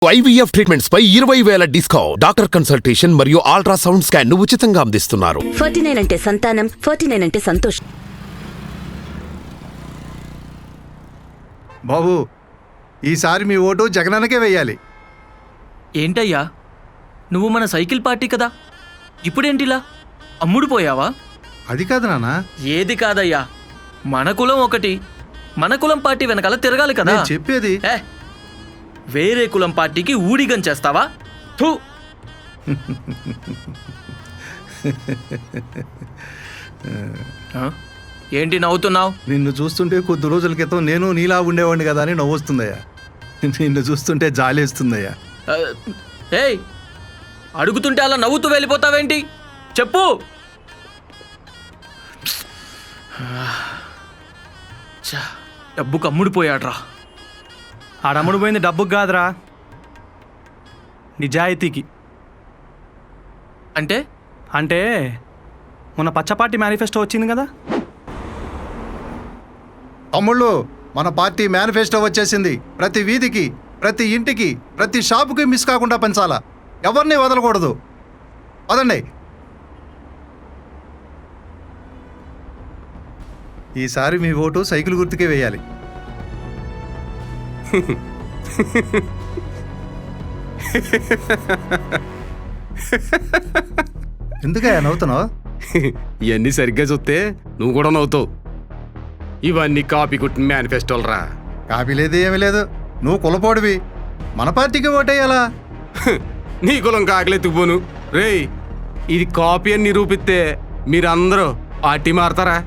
IVF treatments పై 20,000 discount. Doctor consultation మరియు ultrasound scan ను ఉచితంగా అందిస్తున్నారు. 49 అంటే సంతానం, 49 అంటే సంతోషం. బాబు, ఈసారి మీ ఓటు జగనన్నకే వెయ్యాలి. ఏంటయ్యా, నువ్వు మన సైకిల్ పార్టీ కదా, ఇప్పుడేంటిలా అమ్ముడు పోయావా? అది కాదు నాన్న, ఏది కాదయ్యా, మన కులం ఒకటి, మన కులం పార్టీ వెనకాల తిరగాలి కదా. నేను చెప్పేది వేరే కులం పార్టీకి ఊడిగం చేస్తావా? థూ. ఏంటి నవ్వుతున్నావు? నిన్ను చూస్తుంటే కొద్ది రోజుల క్రితం నేను నీలా ఉండేవాడిని కదా అని నవ్వొస్తుందయ్యా. నిన్ను చూస్తుంటే జాలేస్తుందయ్యా. ఏయ్, అడుగుతుంటే అలా నవ్వుతూ వెళ్ళిపోతావేంటి? చెప్పు. డబ్బుకు అమ్ముడు పోయాడ్రా. ఆడమ్ముడు పోయింది డబ్బుకి కాదురా, నిజాయితీకి. అంటే అంటే మొన్న పచ్చపార్టీ మేనిఫెస్టో వచ్చింది కదా. తమ్ముళ్ళు, మన పార్టీ మేనిఫెస్టో వచ్చేసింది. ప్రతి వీధికి, ప్రతి ఇంటికి, ప్రతి షాపుకి మిస్ కాకుండా పంచాలా. ఎవరిని వదలకూడదు. వదండి. ఈసారి మీ ఓటు సైకిల్ గుర్తుకే వేయాలి. ఎందుకయ్యా నవ్వుతున్నావు? ఇవన్నీ సరిగ్గా చూస్తే నువ్వు కూడా నవ్వుతావు. ఇవన్నీ కాపీ కొట్టిన మేనిఫెస్టోలు రా. కాపీ లేదు, ఏమీ లేదు. నువ్వు కులపోడివి, మన పార్టీకి ఓటేయాలా? నీ కులం కాకలెత్తుకుపోను రేయ్. ఇది కాపీ అని నిరూపిస్తే మీరందరూ పార్టీ మారతారా?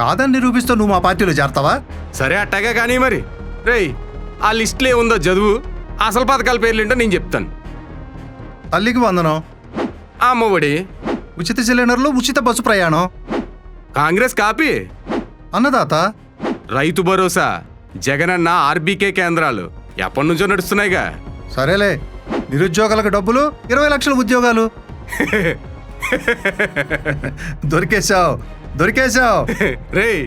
కాదని నిరూపిస్తూ నువ్వు మా పార్టీలో చేరతావా? సరే అట్టాగా కానీ మరి రేయ్, ఆ లిస్టులో ఏముందో చదువు. అసలు పథకాల పేర్లేంటో నేను చెప్తాను. తల్లికి వందనం, అమ్మఒడి, ఉచిత సిలిండర్లు, ఉచిత బస్సు ప్రయాణం, కాంగ్రెస్ కాపీ, అన్నదాత, రైతు భరోసా, జగనన్న ఆర్బీకే కేంద్రాలు ఎప్పటి నుంచో నడుస్తున్నాయిగా. సరేలే, నిరుద్యోగులకు డబ్బులు, 20 లక్షల ఉద్యోగాలు. దొరికేశావు, దొరికేశావు. రేయ్,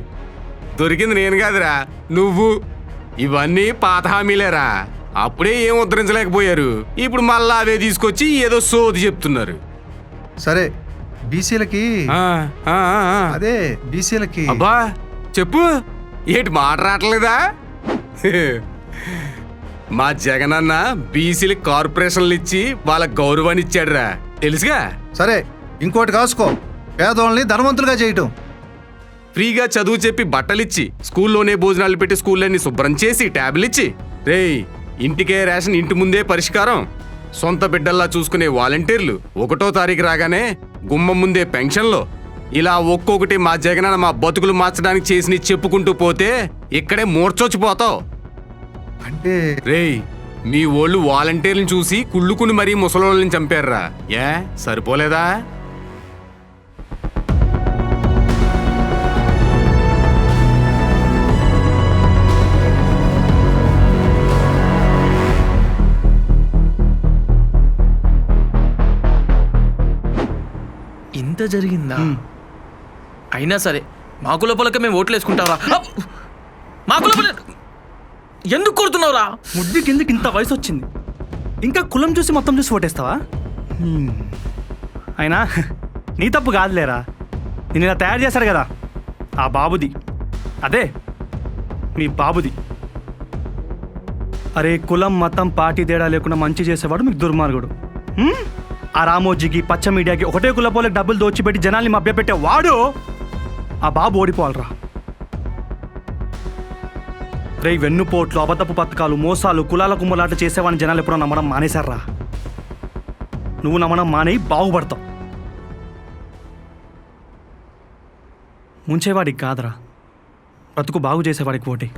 దొరికింది నేను కాదురా, నువ్వు. ఇవన్నీ పాత హామీలేరా. అప్పుడే ఏం ఉద్ధరించలేకపోయారు, ఇప్పుడు మళ్ళా అవే తీసుకొచ్చి ఏదో సోది చెప్తున్నారు. సరే, బీసీలకి అదే బీసీలకి. అబ్బా చెప్పు, ఏంటి మాట రావట్లేదా? మా జగనన్న బీసీలకి కార్పొరేషన్లు ఇచ్చి వాళ్ళకి గౌరవాన్ని ఇచ్చాడురా, తెలుసుగా. సరే, ఇంకోటి కాసుకో, పేదోళ్ళని ధనవంతులుగా చేయటం. ఫ్రీగా చదువు చెప్పి బట్టలిచ్చి, స్కూల్లోనే భోజనాలు పెట్టి స్కూళ్ళని శుభ్రం చేసి ట్యాబ్లు ఇచ్చి, రేయ్ ఇంటికే రేషన్, ఇంటి ముందే పరిష్కారం, సొంత బిడ్డల్లా చూసుకునే వాలంటీర్లు, 1వ తారీఖు రాగానే గుమ్మం ముందే పెన్షన్లు, ఇలా ఒక్కొక్కటి మా జగనన్న మా బతుకులు మార్చడానికి చేసి చెప్పుకుంటూ పోతే ఇక్కడే మూర్చొచ్చిపోతావు. అంటే రేయ్, మీ ఓళ్ళు వాలంటీర్లను చూసి కుళ్ళుకుని మరీ ముసలోళ్ళని చంపారురా. ఏ సరిపోలేదా? ఇంత జరిగిందా? అయినా సరే మా కులపలక మేము ఓట్లు వేసుకుంటావరా? మా కులపల ఎందుకు కొడుతున్నావురా? ముడ్డి కిందకి ఇంత వయసు వచ్చింది, ఇంకా కులం చూసి మొత్తం చూసి ఓటేస్తావా? అయినా నీ తప్పు కాదులేరా, నేను ఇలా తయారు చేశారు కదా ఆ బాబుది, అదే మీ బాబుది. అరే, కులం మతం పార్టీ తేడా లేకుండా మంచి చేసేవాడు మీకు దుర్మార్గుడు. ఆ రామోజీకి, పచ్చ మీడియాకి, ఒకటే కులపోలకు డబ్బులు దోచిపెట్టి జనాల్ని మభ్యపెట్టే వాడు ఆ బాబు ఓడిపోవాలరా. రే, వెన్నుపోట్లు, అబద్ధపు పథకాలు, మోసాలు, కులాల కుమ్మలాట చేసేవాడిని జనాలు ఎప్పుడో నమ్మడం మానేశారా. నువ్వు నమ్మడం మానేయి, బాగుపడతావు. ముంచేవాడికి కాదురా, బ్రతుకు బాగు చేసేవాడికి ఓటే.